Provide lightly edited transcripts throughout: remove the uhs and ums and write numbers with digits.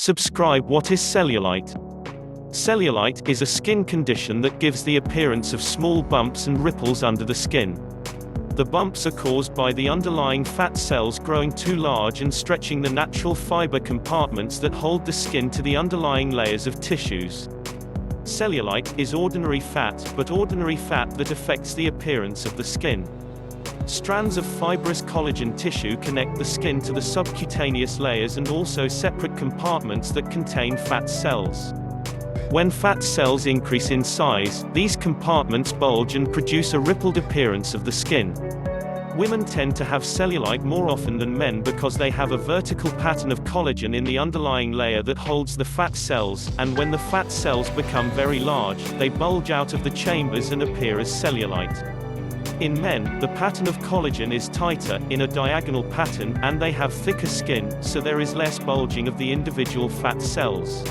Subscribe. What is cellulite? Cellulite is a skin condition that gives the appearance of small bumps and ripples under the skin. The bumps are caused by the underlying fat cells growing too large and stretching the natural fiber compartments that hold the skin to the underlying layers of tissues. Cellulite is ordinary fat, but ordinary fat that affects the appearance of the skin. Strands of fibrous collagen tissue connect the skin to the subcutaneous layers and also separate compartments that contain fat cells. When fat cells increase in size, these compartments bulge and produce a rippled appearance of the skin. Women tend to have cellulite more often than men because they have a vertical pattern of collagen in the underlying layer that holds the fat cells, and when the fat cells become very large, they bulge out of the chambers and appear as cellulite. In men, the pattern of collagen is tighter, in a diagonal pattern, and they have thicker skin, so there is less bulging of the individual fat cells.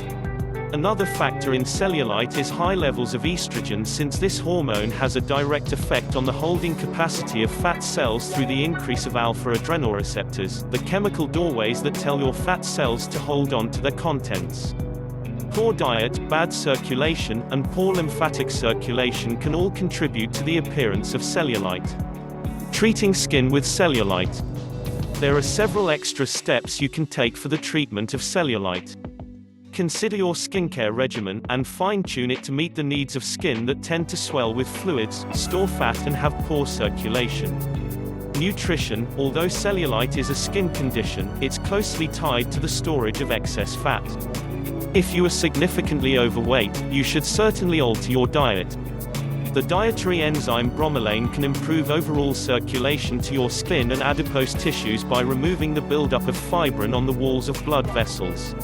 Another factor in cellulite is high levels of estrogen, since this hormone has a direct effect on the holding capacity of fat cells through the increase of alpha adrenoreceptors, the chemical doorways that tell your fat cells to hold on to their contents. Poor diet, bad circulation, and poor lymphatic circulation can all contribute to the appearance of cellulite. Treating skin with cellulite. There are several extra steps you can take for the treatment of cellulite. Consider your skincare regimen, and fine-tune it to meet the needs of skin that tend to swell with fluids, store fat and have poor circulation. Nutrition. Although cellulite is a skin condition, it's closely tied to the storage of excess fat. If you are significantly overweight, you should certainly alter your diet. The dietary enzyme bromelain can improve overall circulation to your skin and adipose tissues by removing the buildup of fibrin on the walls of blood vessels.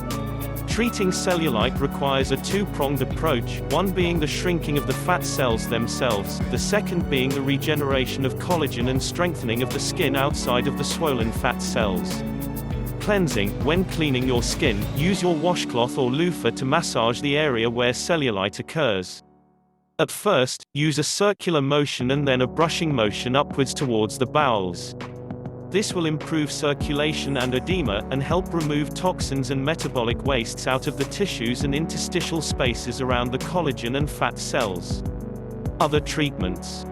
Treating cellulite requires a two-pronged approach, one being the shrinking of the fat cells themselves, the second being the regeneration of collagen and strengthening of the skin outside of the swollen fat cells. Cleansing. When cleaning your skin, use your washcloth or loofah to massage the area where cellulite occurs. At first, use a circular motion and then a brushing motion upwards towards the bowels. This will improve circulation and edema, and help remove toxins and metabolic wastes out of the tissues and interstitial spaces around the collagen and fat cells. Other treatments.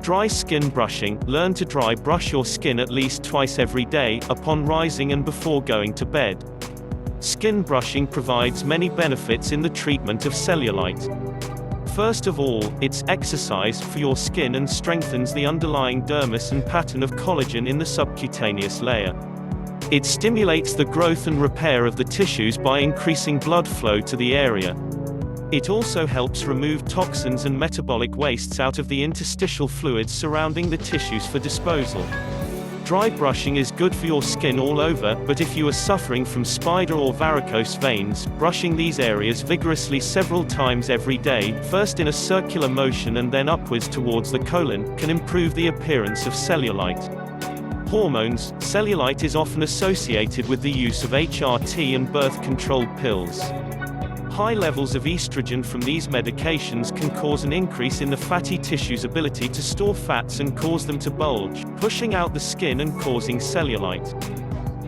Dry skin brushing. Learn to dry brush your skin at least twice every day, upon rising and before going to bed. Skin brushing provides many benefits in the treatment of cellulite. First of all, it's exercise for your skin and strengthens the underlying dermis and pattern of collagen in the subcutaneous layer. It stimulates the growth and repair of the tissues by increasing blood flow to the area. It also helps remove toxins and metabolic wastes out of the interstitial fluids surrounding the tissues for disposal. Dry brushing is good for your skin all over, but if you are suffering from spider or varicose veins, brushing these areas vigorously several times every day, first in a circular motion and then upwards towards the colon, can improve the appearance of cellulite. Hormones. Cellulite is often associated with the use of HRT and birth control pills. High levels of estrogen from these medications can cause an increase in the fatty tissue's ability to store fats and cause them to bulge, pushing out the skin and causing cellulite.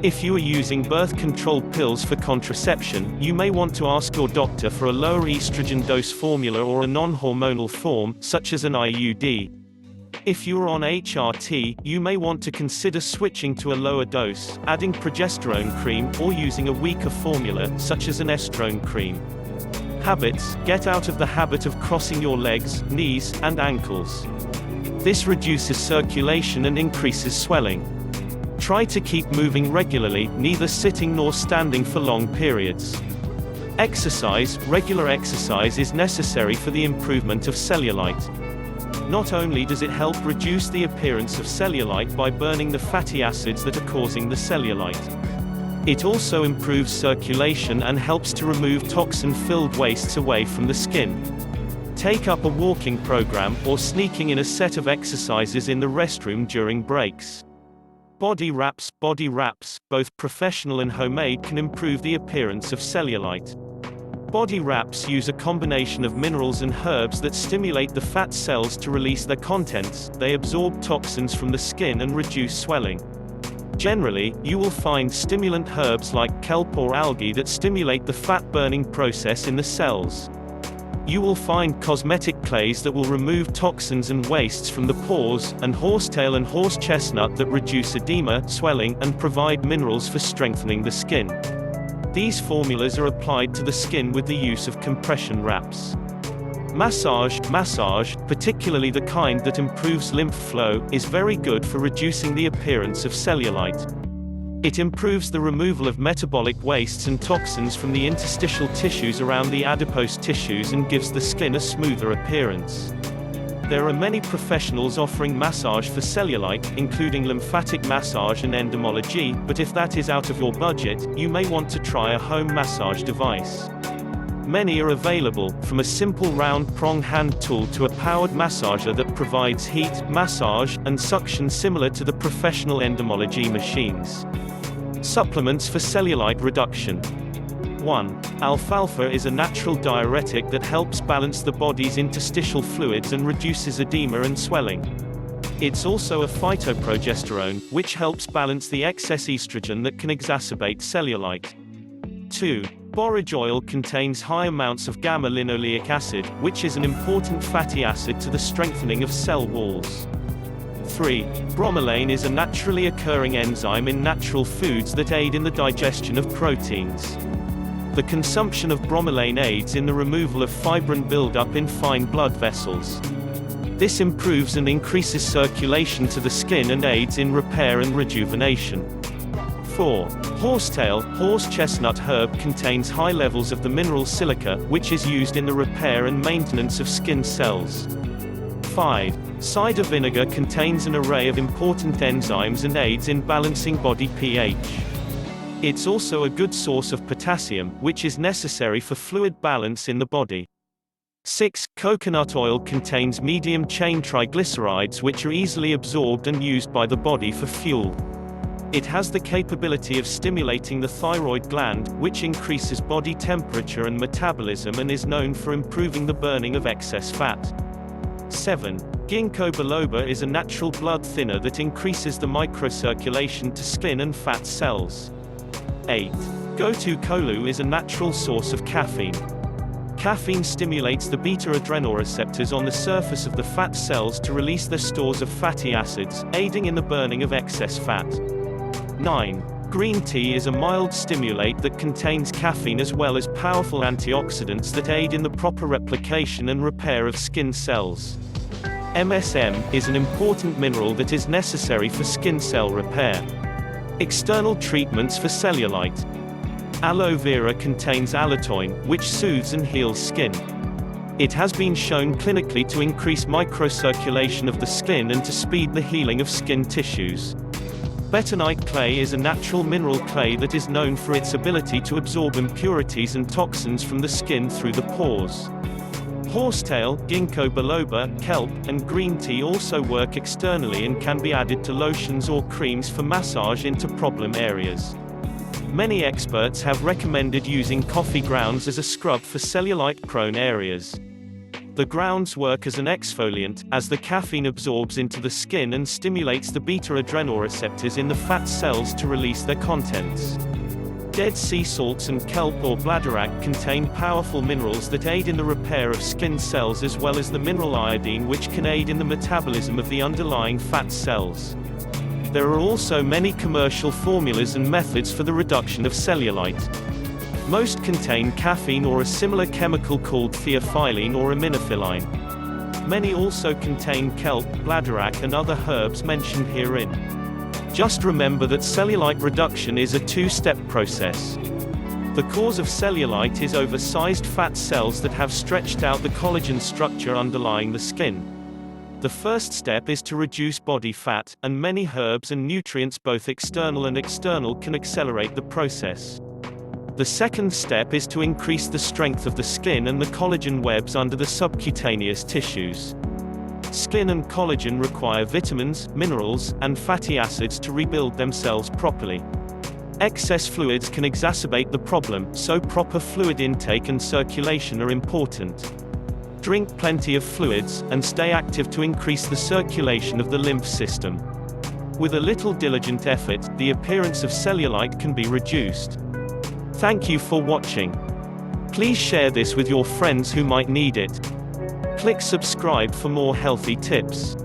If you are using birth control pills for contraception, you may want to ask your doctor for a lower estrogen dose formula or a non-hormonal form, such as an IUD. If you are on HRT, you may want to consider switching to a lower dose, adding progesterone cream, or using a weaker formula, such as an estrone cream. Habits. Get out of the habit of crossing your legs, knees, and ankles. This reduces circulation and increases swelling. Try to keep moving regularly, neither sitting nor standing for long periods. Exercise. Regular exercise is necessary for the improvement of cellulite. Not only does it help reduce the appearance of cellulite by burning the fatty acids that are causing the cellulite, it also improves circulation and helps to remove toxin-filled wastes away from the skin. Take up a walking program, or sneaking in a set of exercises in the restroom during breaks. Body wraps, both professional and homemade, can improve the appearance of cellulite. Body wraps use a combination of minerals and herbs that stimulate the fat cells to release their contents. They absorb toxins from the skin and reduce swelling. Generally, you will find stimulant herbs like kelp or algae that stimulate the fat-burning process in the cells. You will find cosmetic clays that will remove toxins and wastes from the pores, and horsetail and horse chestnut that reduce edema, swelling, and provide minerals for strengthening the skin. These formulas are applied to the skin with the use of compression wraps. Massage, particularly the kind that improves lymph flow, is very good for reducing the appearance of cellulite. It improves the removal of metabolic wastes and toxins from the interstitial tissues around the adipose tissues and gives the skin a smoother appearance. There are many professionals offering massage for cellulite, including lymphatic massage and endomology, but if that is out of your budget, you may want to try a home massage device. Many are available, from a simple round prong hand tool to a powered massager that provides heat, massage, and suction similar to the professional endomology machines. Supplements for cellulite reduction. 1. Alfalfa is a natural diuretic that helps balance the body's interstitial fluids and reduces edema and swelling. It's also a phytoprogesterone, which helps balance the excess estrogen that can exacerbate cellulite. 2. Borage oil contains high amounts of gamma-linoleic acid, which is an important fatty acid to the strengthening of cell walls. 3. Bromelain is a naturally occurring enzyme in natural foods that aid in the digestion of proteins. The consumption of bromelain aids in the removal of fibrin buildup in fine blood vessels. This improves and increases circulation to the skin and aids in repair and rejuvenation. 4. Horsetail, horse chestnut herb contains high levels of the mineral silica, which is used in the repair and maintenance of skin cells. 5. Cider vinegar contains an array of important enzymes and aids in balancing body pH. It's also a good source of potassium, which is necessary for fluid balance in the body. 6. Coconut oil contains medium-chain triglycerides which are easily absorbed and used by the body for fuel. It has the capability of stimulating the thyroid gland, which increases body temperature and metabolism and is known for improving the burning of excess fat. 7. Ginkgo biloba is a natural blood thinner that increases the microcirculation to skin and fat cells. 8. Gotu kola is a natural source of caffeine. Caffeine stimulates the beta-adrenoreceptors on the surface of the fat cells to release their stores of fatty acids, aiding in the burning of excess fat. 9. Green tea is a mild stimulant that contains caffeine as well as powerful antioxidants that aid in the proper replication and repair of skin cells. MSM is an important mineral that is necessary for skin cell repair. External treatments for cellulite. Aloe vera contains allantoin, which soothes and heals skin. It has been shown clinically to increase microcirculation of the skin and to speed the healing of skin tissues. Bentonite clay is a natural mineral clay that is known for its ability to absorb impurities and toxins from the skin through the pores. Horsetail, ginkgo biloba, kelp, and green tea also work externally and can be added to lotions or creams for massage into problem areas. Many experts have recommended using coffee grounds as a scrub for cellulite-prone areas. The grounds work as an exfoliant, as the caffeine absorbs into the skin and stimulates the beta-adrenoreceptors in the fat cells to release their contents. Dead sea salts and kelp or bladderwrack contain powerful minerals that aid in the repair of skin cells as well as the mineral iodine which can aid in the metabolism of the underlying fat cells. There are also many commercial formulas and methods for the reduction of cellulite. Most contain caffeine or a similar chemical called theophylline or aminophylline. Many also contain kelp, bladderwrack and other herbs mentioned herein. Just remember that cellulite reduction is a two-step process. The cause of cellulite is oversized fat cells that have stretched out the collagen structure underlying the skin. The first step is to reduce body fat, and many herbs and nutrients both external and external can accelerate the process. The second step is to increase the strength of the skin and the collagen webs under the subcutaneous tissues. Skin and collagen require vitamins, minerals, and fatty acids to rebuild themselves properly. Excess fluids can exacerbate the problem, so proper fluid intake and circulation are important. Drink plenty of fluids, and stay active to increase the circulation of the lymph system. With a little diligent effort, the appearance of cellulite can be reduced. Thank you for watching. Please share this with your friends who might need it. Click subscribe for more healthy tips.